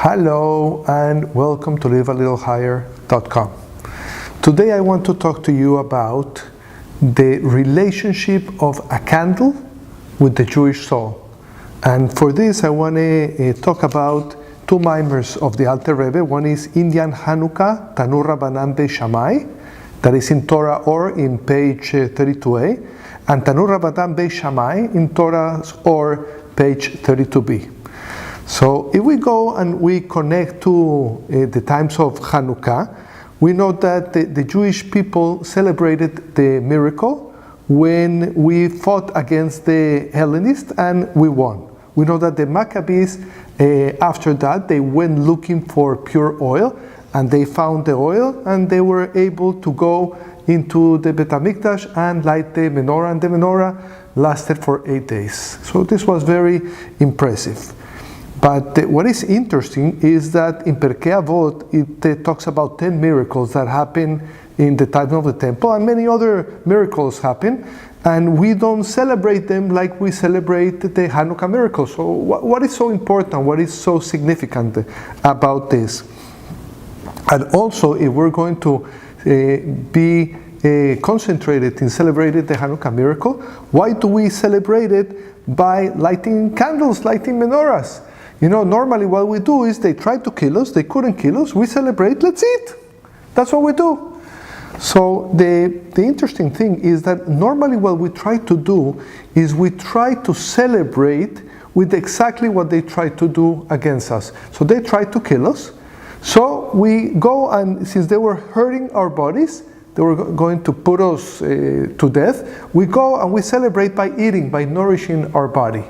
Hello and welcome to livealittlehigher.com. Today I want to talk to you about the relationship of a candle with the Jewish soul. And for this I want to talk about two mimers of the Alter Rebbe. One is Indian Hanukkah, Tanu Rabbanan Beis Shammai, that is in Torah Or in page 32a, and Tanu Rabbanan Beis Shammai in Torah's Or page 32b. So if we go and we connect to the times of Hanukkah, we know that the Jewish people celebrated the miracle when we fought against the Hellenists and we won. We know that the Maccabees, after that, they went looking for pure oil and they found the oil and they were able to go into the Bet HaMikdash and light the menorah, and the menorah lasted for 8 days. So this was very impressive. But what is interesting is that in Pirkei Avot it talks about 10 miracles that happen in the time of the temple, and many other miracles happen, and we don't celebrate them like we celebrate the Hanukkah miracle. So what is so important, what is so significant about this? And also, if we're going to be concentrated in celebrating the Hanukkah miracle, why do we celebrate it by lighting candles, lighting menorahs? You know, normally what we do is they tried to kill us, they couldn't kill us, we celebrate, let's eat. That's what we do. So the interesting thing is that normally what we try to do is we try to celebrate with exactly what they tried to do against us. So they tried to kill us. So we go, and since they were hurting our bodies, they were going to put us to death, we go and we celebrate by eating, by nourishing our body.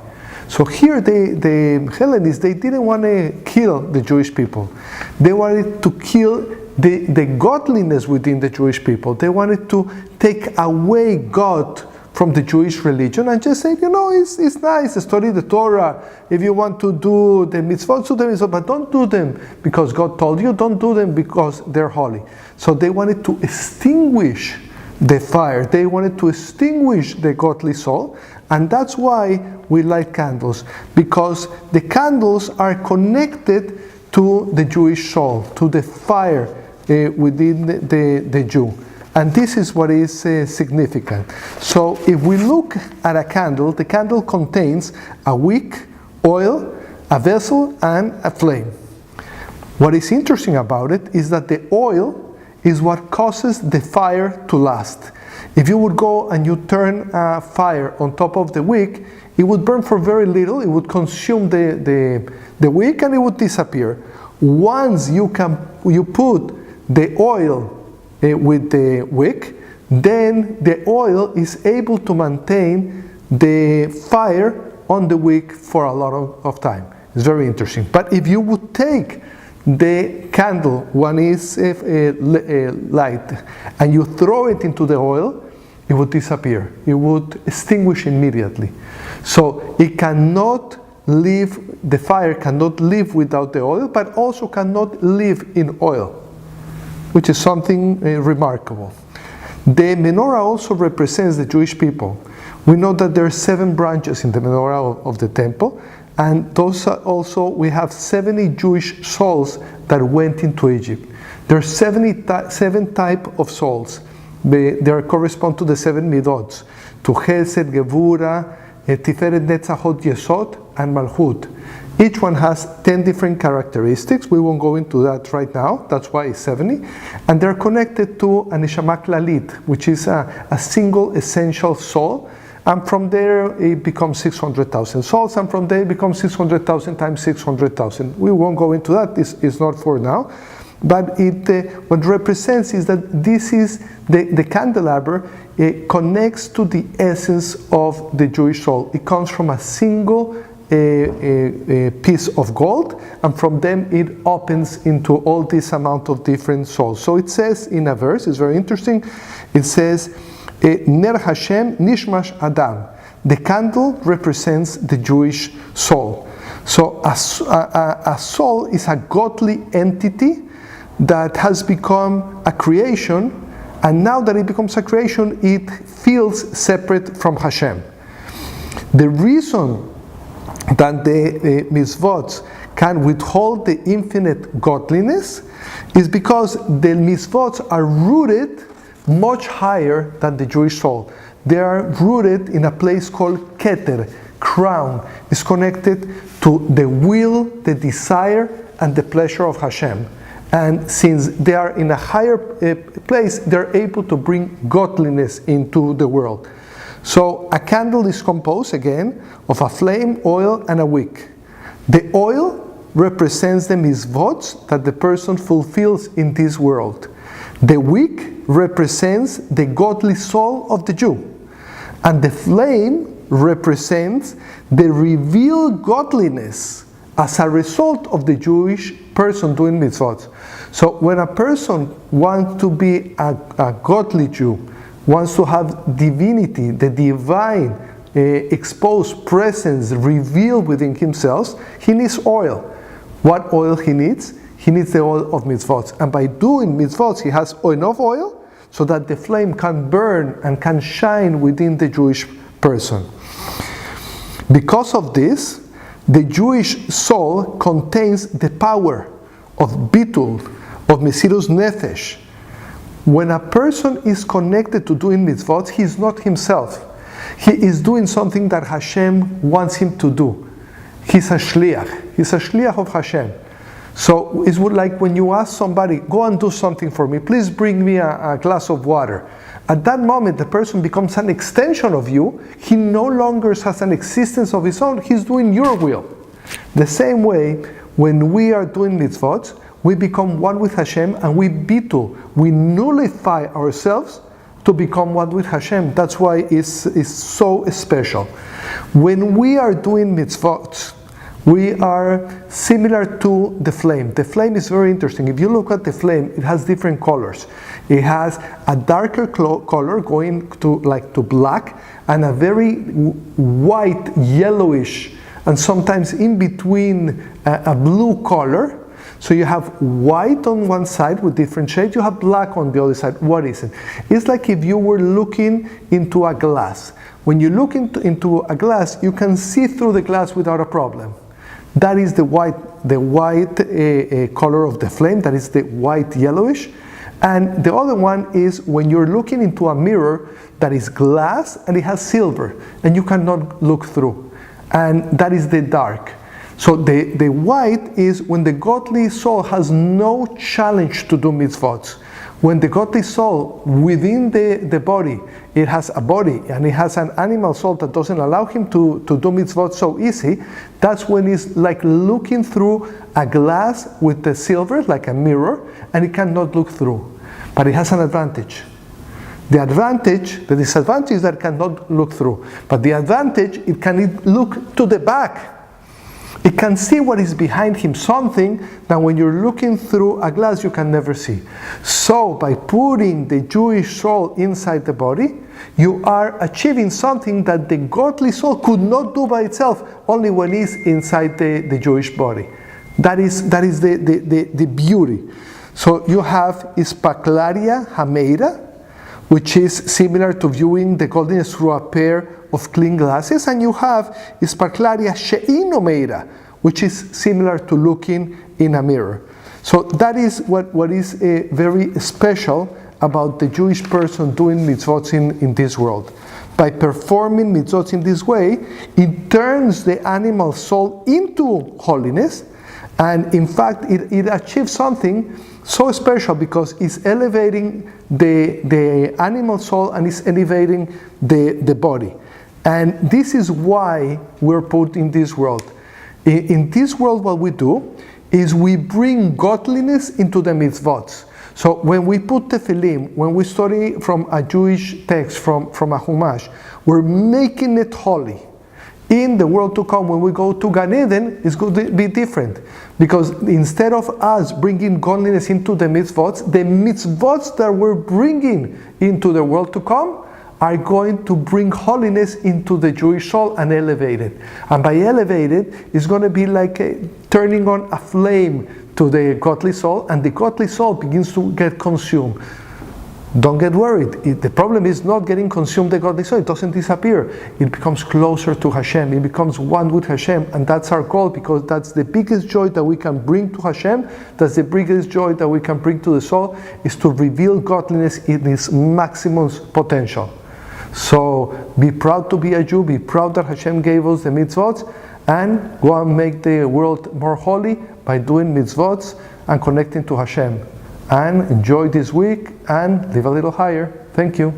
So here the Hellenists, they didn't want to kill the Jewish people. They wanted to kill the godliness within the Jewish people. They wanted to take away God from the Jewish religion and just say, you know, it's nice, study the Torah. If you want to do the mitzvot, do the mitzvot, but don't do them because God told you, don't do them because they're holy. So they wanted to extinguish the fire. They wanted to extinguish the godly soul, and that's why we light candles, because the candles are connected to the Jewish soul, to the fire within the Jew. And this is what is significant. So if we look at a candle, the candle contains a wick, oil, a vessel, and a flame. What is interesting about it is that the oil is what causes the fire to last. If you would go and you turn a fire on top of the wick, it would burn for very little, it would consume the wick and it would disappear. Once you put the oil with the wick, then the oil is able to maintain the fire on the wick for a lot of time. It's very interesting. But if you would take the candle, one is light, and you throw it into the oil, it would disappear. It would extinguish immediately. So it cannot live, the fire cannot live without the oil, but also cannot live in oil, which is something remarkable. The menorah also represents the Jewish people. We know that there are 7 branches in the menorah of the temple, and those are also, we have 70 Jewish souls that went into Egypt. There are 7 types of souls. They correspond to the 7 midots, to Chesed, Gevura, Tiferet, Netzachot, Yesod, and Malchut. Each one has 10 different characteristics. We won't go into that right now. That's why it's 70. And they're connected to a Neshama Klalit, which is a single essential soul. And from there, it becomes 600,000 souls. And from there, it becomes 600,000 times 600,000. We won't go into that. This is not for now. But what represents is that this is the candelabra. It connects to the essence of the Jewish soul. It comes from a single a piece of gold, and from them it opens into all this amount of different souls. So it says in a verse, it's very interesting, it says, Ner Hashem Nishmash Adam. The candle represents the Jewish soul. So a soul is a godly entity that has become a creation, and now that it becomes a creation, it feels separate from Hashem. The reason that the mitzvot can withhold the infinite godliness is because the mitzvot are rooted much higher than the Jewish soul. They are rooted in a place called Keter, crown. It's connected to the will, the desire, and the pleasure of Hashem. And since they are in a higher place, they're able to bring godliness into the world. So a candle is composed, again, of a flame, oil, and a wick. The oil represents the mitzvot that the person fulfills in this world. The wick represents the godly soul of the Jew. And the flame represents the revealed godliness as a result of the Jewish person doing mitzvot. So when a person wants to be a godly Jew, wants to have divinity, the divine exposed presence revealed within himself, he needs oil. What oil he needs? He needs the oil of mitzvot. And by doing mitzvot, he has enough oil so that the flame can burn and can shine within the Jewish person. Because of this, the Jewish soul contains the power of bitul, of mesirus nefesh. When a person is connected to doing mitzvot, he is not himself. He is doing something that Hashem wants him to do. He's a shliach. He's a shliach of Hashem. So it's like when you ask somebody, go and do something for me, please bring me a glass of water. At that moment, the person becomes an extension of you. He no longer has an existence of his own. He's doing your will. The same way, when we are doing mitzvot, we become one with Hashem and we bitul, we nullify ourselves to become one with Hashem. That's why it's so special. When we are doing mitzvot, we are similar to the flame. The flame is very interesting. If you look at the flame, it has different colors. It has a darker color going to black, and a very white, yellowish, and sometimes in between a blue color. So you have white on one side with different shades, you have black on the other side. What is it? It's like if you were looking into a glass. When you look into a glass, you can see through the glass without a problem. That is the white color of the flame, that is the white yellowish. And the other one is when you're looking into a mirror that is glass and it has silver and you cannot look through. And that is the dark. So the white is when the godly soul has no challenge to do mitzvot. When the godly soul within the body, it has a body and it has an animal soul that doesn't allow him to do mitzvot so easy, that's when it's like looking through a glass with the silver, like a mirror, and it cannot look through. But it has an advantage. The disadvantage is that it cannot look through. But the advantage, it can look to the back. It can see what is behind him, something that when you're looking through a glass you can never see. So by putting the Jewish soul inside the body, you are achieving something that the godly soul could not do by itself, only when it's inside the Jewish body. That is the beauty. So you have Ispaklaria Hameira, which is similar to viewing the godliness through a pair of clean glasses, and you have Ispaklaria She'inomeira, which is similar to looking in a mirror. So that is what is very special about the Jewish person doing mitzvot in this world. By performing mitzvot in this way, it turns the animal soul into holiness, and in fact it achieves something so special because it's elevating the animal soul and it's elevating the body. And this is why we're put in this world. In this world, what we do is we bring godliness into the mitzvot. So when we put tefillin, when we study from a Jewish text, from a Chumash, we're making it holy. In the world to come, when we go to Gan Eden, it's going to be different. Because instead of us bringing godliness into the mitzvot that we're bringing into the world to come are going to bring holiness into the Jewish soul and elevate it. And by elevate it, it's going to be like turning on a flame to the godly soul, and the godly soul begins to get consumed. Don't get worried. The problem is not getting consumed the godly soul. It doesn't disappear. It becomes closer to Hashem. It becomes one with Hashem. And that's our goal, because that's the biggest joy that we can bring to Hashem. That's the biggest joy that we can bring to the soul, is to reveal godliness in its maximum potential. So be proud to be a Jew. Be proud that Hashem gave us the mitzvot, and go and make the world more holy by doing mitzvot and connecting to Hashem. And enjoy this week and live a little higher. Thank you.